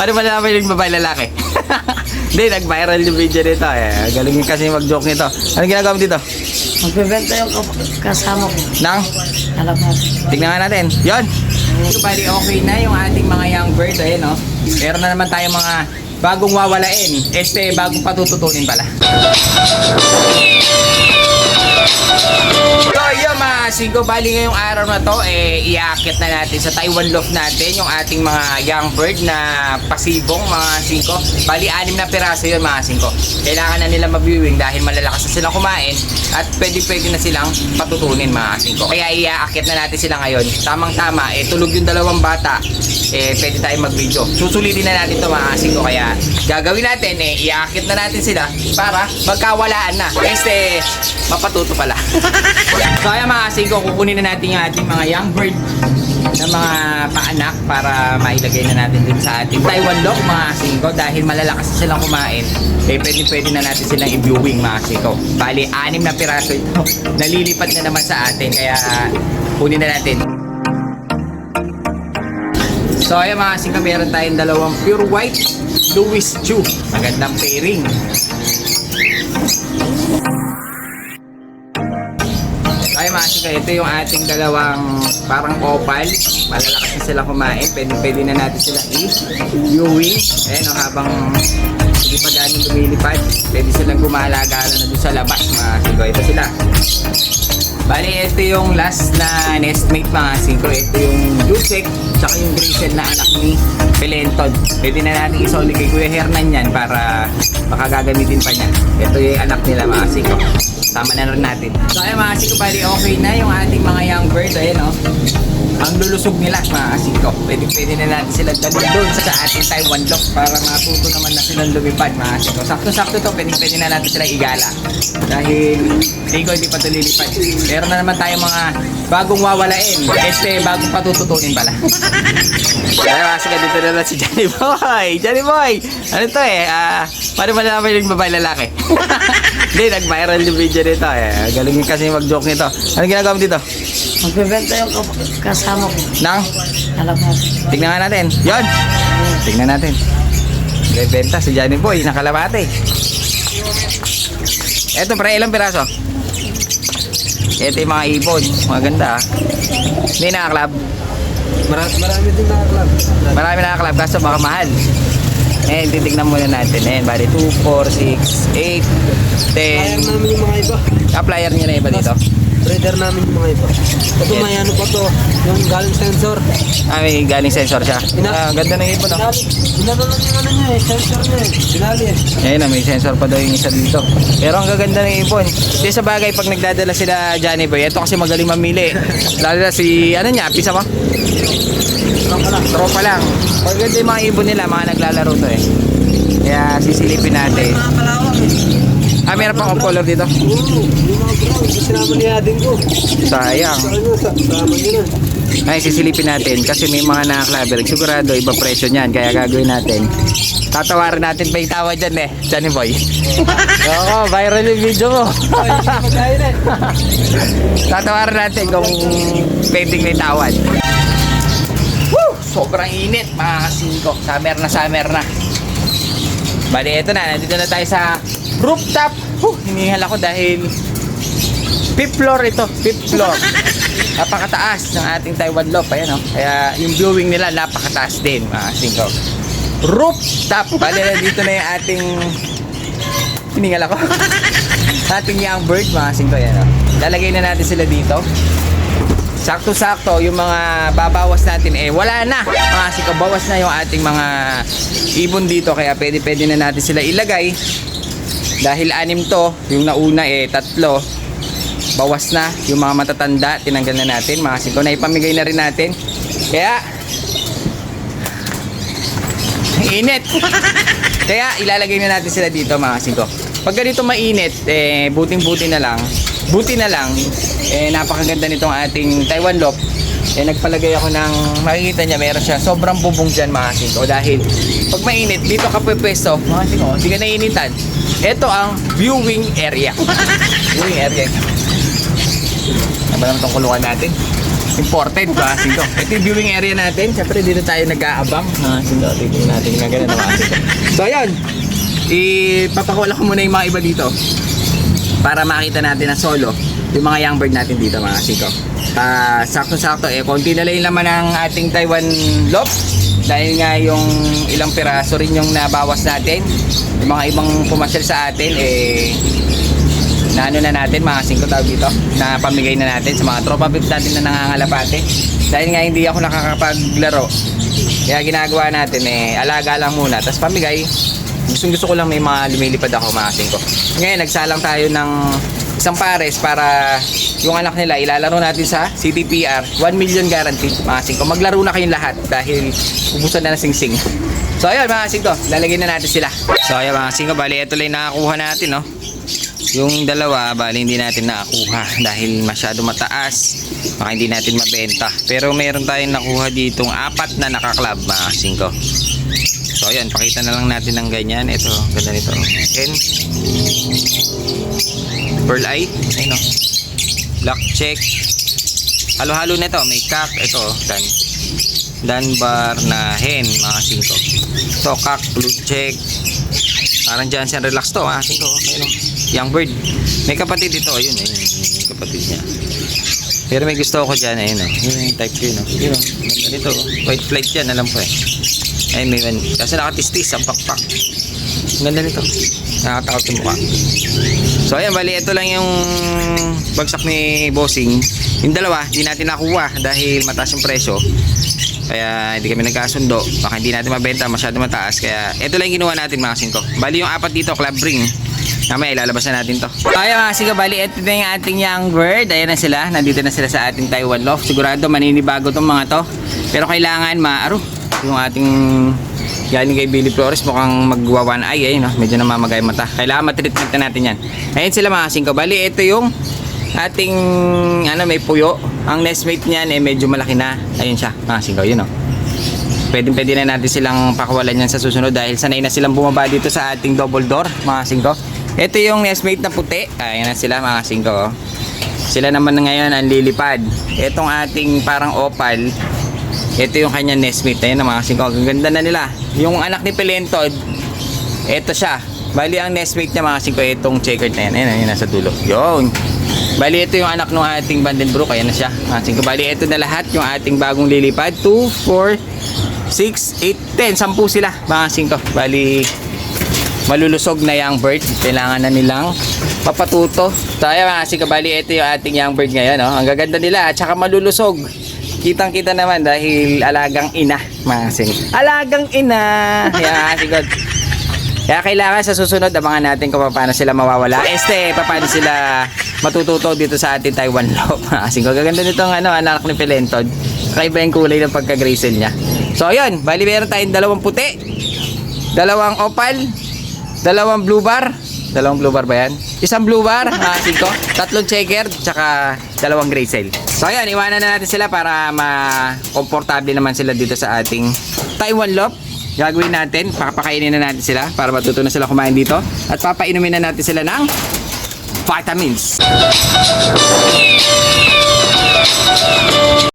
Paano ba naman yung babae lalaki? Hindi, nag-viral yung video nito. Galing kasi mag-joke nito. Anong ginagawa mo dito? Magbebenta yung kasama ko. Nang? Alamat. Tignan nga natin. Yon. So, bali okay na yung ating mga young bird. Ayun, no? Meron na naman tayong mga bagong wawalain. Bagong patututunin pala. So, yun mga singko, bali ngayong araw na to, iaakit na natin sa Taiwan loft natin yung ating mga young bird na pasibong mga singko. Bali, 6 na piraso yun mga singko. Kailangan na nila mag-viewing dahil malalakas na silang kumain at pwede na silang patutunin mga singko. Kaya iaakit na natin sila ngayon. Tamang-tama, tulog yung dalawang bata, pwede tayo mag-video. Susulitin na natin to mga singko. Kaya gagawin natin, iaakit na natin sila para magkawalaan na. Mapatuto pala. So ayan mga singko, kukunin na natin yung ating mga young bird na mga paanak para mailagay na natin din sa ating Taiwan lock mga singko. Dahil malalakas na silang kumain, pwede na natin silang i-viewing mga singko. Bali, 6 na piraso ito. Nalilipat na naman sa atin, kaya kunin na natin. So ayan mga singko, meron tayong dalawang pure white Louis Chu. Magandang pairing. Ay mga singko, ito yung ating dalawang parang opal. Malalakas na sila kumain. Pwede na natin silang i-viewing. Ayan o, habang hindi pa gano'ng lumilipad, pwede silang gumala-gala na doon sa labas mga singko. Ito sila. Bali, ito yung last na nestmate mga singko. Ito yung Yusek, tsaka yung Grisel na anak ni Pelenton. Pwede na natin isoli kay Kuya Hernan yan para makagagamitin pa niya. Ito yung anak nila mga singko. Tama na rin natin. So ayun mga singko, bali okay na yung ating mga young bird. Ayun o, ang lulusog nila mga singko. Pwede na natin sila dalhin doon sa ating Taiwan lock para matuto naman na silang lumipad mga singko. Sakto-sakto to, pwede na natin sila igala. Dahil hindi pa ito lilipad. Meron na naman tayong mga bagong wawalain. Bagong patututunin pala. Kaya mga singko, dito na lang si Johnny Boy. Johnny Boy! Ano to paano ba naman yung babae lalaki? Hindi, nag-viral yung video nito. Galing kasi mag-joke nito. Anong ginagawa mo dito? Magbebenta yung kasama ko. Nang? Alamat. Tignan nga natin. Yon! Tignan natin. Bebenta si Johnny Boy. Nakalamate. Eto, pre, ilang piraso? Ito yung mga ibon. Maganda Hindi nakaklab. Marami din nakaklab. Marami nakaklab kaso baka mahal. Titignan muna natin. Bali 2, 4, 6, 8, 10. Flyer namin yung mga iba. Flyer nyo na iba dito? Breeder namin yung mga iba. Ito may ano pa to, yung galing sensor. May galing sensor siya. Ganda ng ibon. Binalo lang yung ano niya sensor niya Binali Ayun may sensor pa daw yung isa dito. Pero ang gaganda ng ibon. Kasi sa bagay, pag nagdadala sila Johnny Boy, ito kasi magaling mamili. Lalo na si, pisa mo? Tropa lang. Maganda yung mga ibon nila, mga naglalaro to Kaya sisilipin natin. Mga kalawang Meron pang color dito. Oo, yung mga brown, sinama ni Ading ko. Sayang. Sama nyo na. Sisilipin natin kasi may mga nakaklaber. Sigurado, iba presyo niyan. Kaya gagawin natin. Tatawarin natin pa itawa dyan Johnny Boy. Oo, viral yung video mo. Tatawarin natin kung pwedeng may tawad. Woo! Sobrang init mga kasingko. Summer na. Bali, eto na. Nandito na tayo sa rooftop. Hinihal ako dahil 5th floor ito. 5th floor. Napakataas ng ating Taiwan loft. Ayan Kaya yung viewing nila napakataas din mga kasingko. Rooftop. Bali, nandito na yung ating hiningal ako. Ating young bird mga kasingko. Ayan Lalagay na natin sila dito. Sakto-sakto yung mga babawas natin wala na mga siko, bawas na yung ating mga ibon dito kaya pwede na natin sila ilagay dahil 6 to, yung nauna 3, bawas na yung mga matatanda, tinanggal na natin mga siko, na ipamigay na rin natin kaya init kaya ilalagay na natin sila dito mga siko. Pag ganito mainit buti na lang napakaganda nitong ating Taiwan loft. Nagpalagay ako ng, makikita niya meron siya sobrang bubong dyan mga singko dahil pag mainit dito ka pwesto mga singko, hindi ka nainitan. Ito ang viewing area. Viewing area. Ano ba naman itong kulungan natin? imported, mga singko. Ito yung viewing area natin. Siyempre, dito tayo nag-aabang. Mga singko, tignan natin yung ganun, mga singko. So, ayun. Ipapakula ko muna yung mga iba dito para makita natin na solo yung mga young bird natin dito, mga singko. Sakto-sakto, konti na lang yung laman ng ating Taiwan Lop. Dahil nga yung ilang piraso rin yung nabawas natin. Yung mga ibang pumasyal sa atin, na ano na natin, mga 5 tawag dito, na pamigay na natin sa mga tropa pips natin na nangangalapate. Dahil nga hindi ako nakakapaglaro, kaya ginagawa natin, alaga lang muna, tapos pamigay. Gusto ko lang may mga lumilipad ako, mga 5. Ngayon, nagsalang tayo ng isang pares para yung anak nila ilalaro natin sa CTPR. 1 million guaranteed, mga 5. Maglaro na kayong lahat dahil ubusan na ng sing-sing. So ayun, mga 5, lalagyan na natin sila. So ayun, mga 5, bali ito lang yung nakakuha natin, no? Yung dalawa, bali hindi natin nakakuha dahil masyado mataas, baka hindi natin mabenta. Pero meron tayong nakuha ditong 4 na nakaklab, mga 5. So ayan, pakita na lang natin ng ganyan. Ito, ganda nito. And pearl eye, ayun, no? Black check. Halo-halo na ito, may cock, ito, Dunbar na hen, mga 5. So cock, blue check. Parang Jansen relax to, mga 5. Ayun, young bird. May kapatid ito, ayun, yung kapatid niya. Pero may gusto ako dyan, ayun, yun yung type ko yun, yun, ganda nito, white flight yan, alam ko ayun, may one, kasi nakatistis ang pakpak. Ang ganda nito, nakatakot yung mukha. So ayan, bali ito lang yung bagsak ni Bossing. Yung dalawa, hindi natin nakuha dahil mataas yung presyo, kaya hindi kami nagkasundo, baka hindi natin mabenta, masyado mataas. Kaya ito lang yung ginawa natin, mga 5. Bali yung 4 dito, club ring, mamaya ilalabas na natin to. Kaya mga 5, bali ito na yung ating young bird. Ayan na sila, nandito na sila sa ating Taiwan Loft. Sigurado maninibago tong mga to, pero kailangan yung ating galing kay Billy Flores, mukhang magwa one eye, ayun, no? Medyo namamagay mata, kailangan matreatment na natin yan. Ayun sila, mga 5, bali ito yung ating may puyo. Ang nestmate niyan medyo malaki na. Ayun siya, mga 5, yun, no? Pwede na natin silang pakawalan yan sa susunod dahil sanay na silang bumaba dito sa ating double door, mga 5. Ito yung nestmate na puti. Ayan na sila, mga 5, oh. Sila naman ngayon ang lilipad. Itong ating parang opal, ito yung kanyang nestmate. Ayun na, mga 5, ang ganda na nila. Yung anak ni Pelentod, ito siya. Bali ang nestmate niya, mga 5, itong checkered na yan. Ayun, nasa dulo. Yun. Bali ito yung anak ng ating Vandenbroek. Ayan na siya, mga 5. Bali ito na lahat yung ating bagong lilipad. 2, 4, 6, 8, 10. 10 sila, mga 5. Bali malulusog na young bird. Kailangan na nilang papatuto. So ayan, mga 5, bali ito yung ating young bird ngayon, no? Ang gaganda nila at saka malulusog. Kitang kita naman dahil alagang ina, mga 5. Alagang ina. Ayan, mga 5. Kaya kailangan sa susunod abangan natin kung paano sila mawawala. Paano sila matututo dito sa ating Taiwan Lop. Kasi gaganda nitong anak ni Pelentod. Kakaiba yung kulay ng pagka-grisel niya. So ayun, bali meron tayong 2 puti, 2 opal, 2 blue bar. 2 blue bar ba yan? Isang blue bar, 5, 3 checkered, tsaka 2 grisel. So ayun, iwanan na natin sila para makomportable naman sila dito sa ating Taiwan Lop. Gagawin natin, papakainin na natin sila para matuto na sila kumain dito. At papainumin na natin sila ng vitamins.